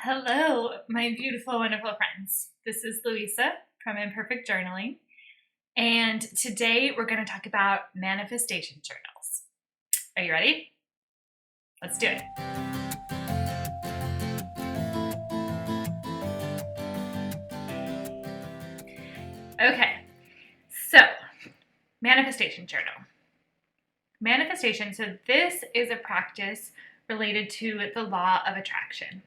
Hello, my beautiful, wonderful friends. This is Louisa from Imperfect Journaling, and today we're going to talk about manifestation journals. Are you ready? Let's do it. Okay, so manifestation journal. Manifestation, so this is a practice related to the law of attraction.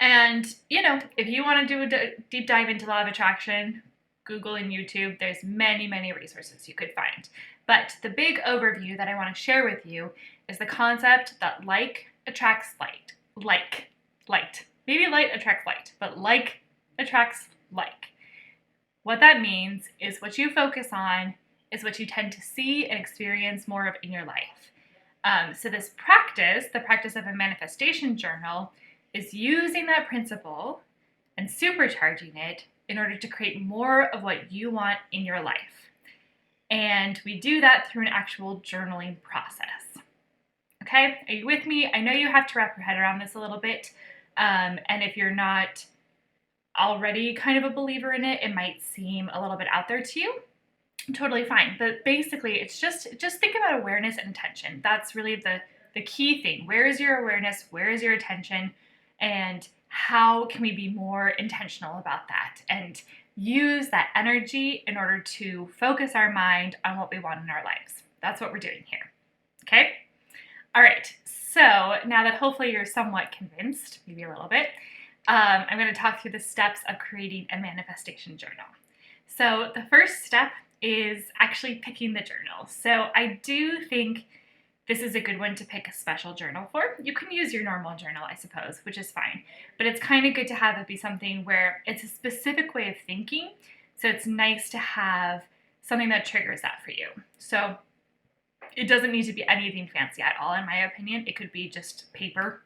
And if you want to do a deep dive into law of attraction, Google and YouTube, there's many resources you could find. But the big overview that I want to share with you is the concept that like attracts light. Light. Maybe light attracts light, but like attracts like. What that means is what you focus on is what you tend to see and experience more of in your life. So this practice, the practice of a manifestation journal, is using that principle and supercharging it in order to create more of what you want in your life. And we do that through an actual journaling process. Okay, are you with me? I know you have to wrap your head around this a little bit. And if you're not already kind of a believer in it, it might seem a little bit out there to you. Totally fine. But basically, it's just think about awareness and attention. That's really the key thing. Where is your awareness? Where is your attention? And how can we be more intentional about that and use that energy in order to focus our mind on what we want in our lives? That's what we're doing here. Okay? All right. So now that hopefully you're somewhat convinced, maybe a little bit, I'm going to talk through the steps of creating a manifestation journal. So the first step is actually picking the journal. So I do think this is a good one to pick a special journal for. You can use your normal journal, I suppose, which is fine. But it's kind of good to have it be something where it's a specific way of thinking. So it's nice to have something that triggers that for you. So it doesn't need to be anything fancy at all, in my opinion. It could be just paper,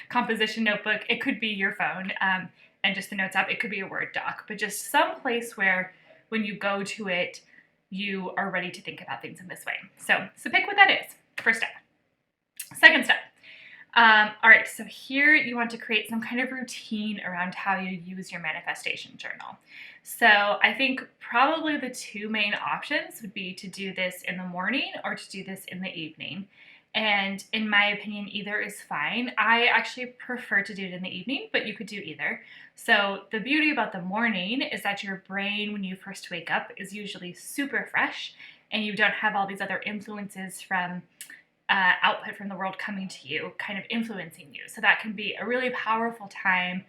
composition notebook. It could be your phone and just the notes app. It could be a Word doc, but just some place where when you go to it, you are ready to think about things in this way. So pick what that is. First step. Second step. All right, so here you want to create some kind of routine around how you use your manifestation journal. So I think probably the two main options would be to do this in the morning or to do this in the evening. And in my opinion, either is fine. I actually prefer to do it in the evening, but you could do either. So the beauty about the morning is that your brain, when you first wake up, is usually super fresh and you don't have all these other influences from output from the world coming to you, kind of influencing you. So that can be a really powerful time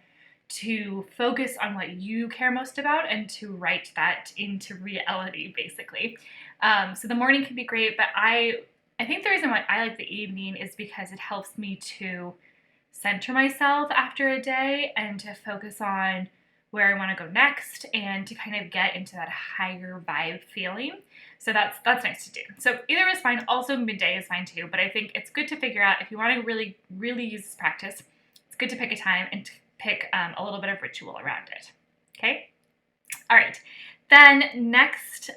to focus on what you care most about and to write that into reality, basically. So the morning can be great, but I think the reason why I like the evening is because it helps me to center myself after a day and to focus on where I want to go next and to kind of get into that higher vibe feeling. So that's nice to do. So either is fine. Also midday is fine too, but I think it's good to figure out if you want to really use this practice, it's good to pick a time and to pick a little bit of ritual around it. Okay? All right. Then next,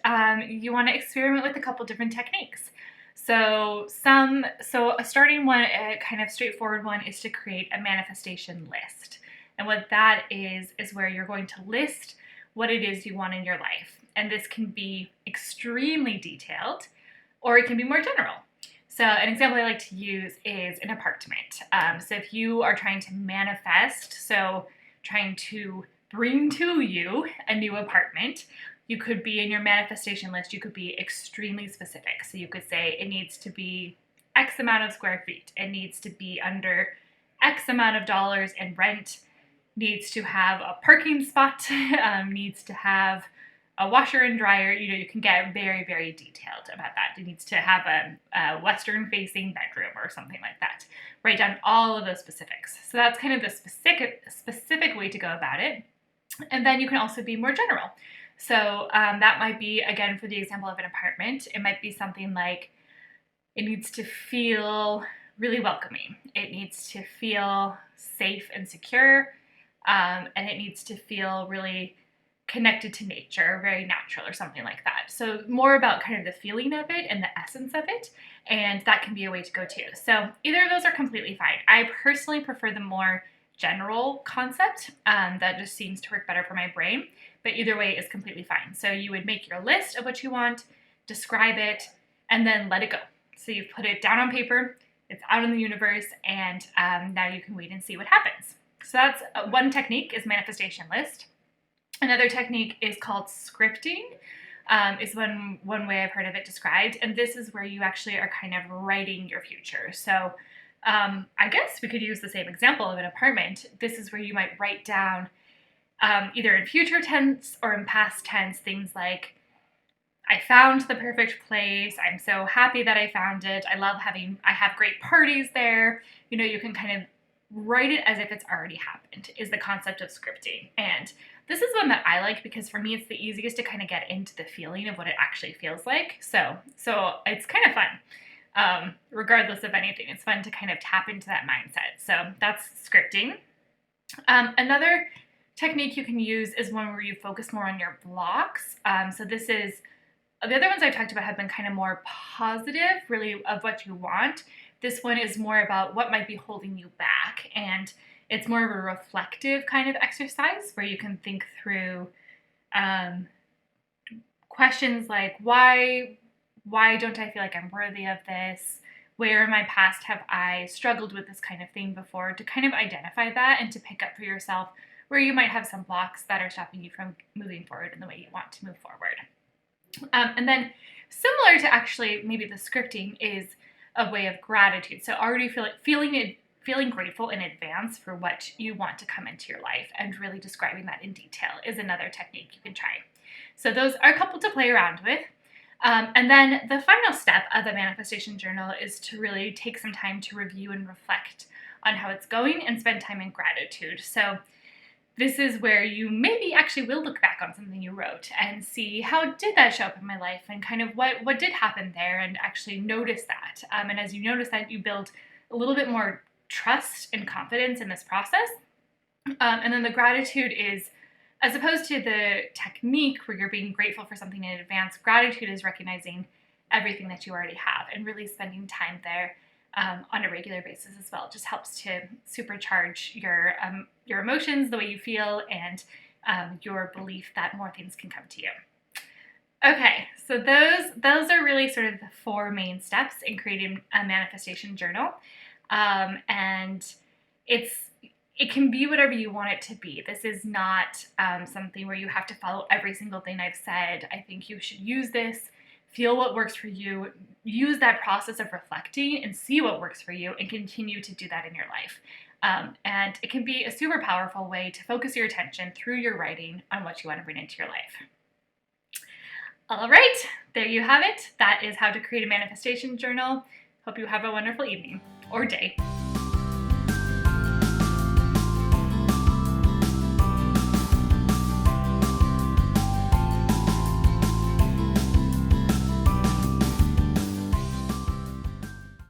you want to experiment with a couple different techniques. So a starting one, a kind of straightforward one, is to create a manifestation list. And what that is where you're going to list what it is you want in your life. And this can be extremely detailed, or it can be more general. So an example I like to use is an apartment. So if you are trying to manifest, so trying to bring to you a new apartment, you could be in your manifestation list, you could be extremely specific. So you could say it needs to be X amount of square feet. It needs to be under X amount of dollars in rent, needs to have a parking spot, needs to have a washer and dryer. You can get very detailed about that. It needs to have a western-facing bedroom or something like that. Write down all of those specifics. So that's kind of the specific way to go about it. And then you can also be more general. So that might be, again, for the example of an apartment, it might be something like it needs to feel really welcoming. It needs to feel safe and secure. And it needs to feel really connected to nature, very natural or something like that. So more about kind of the feeling of it and the essence of it, and that can be a way to go too. So either of those are completely fine. I personally prefer the more general concept that just seems to work better for my brain. But either way is completely fine. So you would make your list of what you want, describe it, and then let it go. So you've put it down on paper, it's out in the universe, and now you can wait and see what happens. So that's one technique, is manifestation list. Another technique is called scripting, is one way I've heard of it described. And this is where you actually are kind of writing your future. So I guess we could use the same example of an apartment. This is where you might write down either in future tense or in past tense things like, I found the perfect place. I'm so happy that I found it. I have great parties there. You know, you can kind of write it as if it's already happened, is the concept of scripting. And this is one that I like because for me, it's the easiest to kind of get into the feeling of what it actually feels like. So it's kind of fun. Regardless of anything, it's fun to kind of tap into that mindset. So that's scripting. Another technique you can use is one where you focus more on your blocks. So this is, the other ones I talked about have been kind of more positive, really, of what you want. This one is more about what might be holding you back, and it's more of a reflective kind of exercise where you can think through questions like, why don't I feel like I'm worthy of this? Where in my past have I struggled with this kind of thing before? To kind of identify that and to pick up for yourself where you might have some blocks that are stopping you from moving forward in the way you want to move forward. And then similar to actually maybe the scripting is a way of gratitude. So already feeling grateful in advance for what you want to come into your life, and really describing that in detail is another technique you can try. So those are a couple to play around with. And then the final step of the manifestation journal is to really take some time to review and reflect on how it's going and spend time in gratitude. So this is where you maybe actually will look back on something you wrote and see, how did that show up in my life, and kind of what did happen there, and actually notice that. And as you notice that, you build a little bit more trust and confidence in this process. And then the gratitude is, as opposed to the technique where you're being grateful for something in advance, gratitude is recognizing everything that you already have and really spending time there on a regular basis as well. It just helps to supercharge your emotions, the way you feel, and your belief that more things can come to you. Okay, so those are really sort of the four main steps in creating a manifestation journal. And it can be whatever you want it to be. This is not something where you have to follow every single thing I've said. I think you should use this, feel what works for you, use that process of reflecting and see what works for you, and continue to do that in your life. And it can be a super powerful way to focus your attention through your writing on what you want to bring into your life. All right, there you have it. That is how to create a manifestation journal. Hope you have a wonderful evening or day.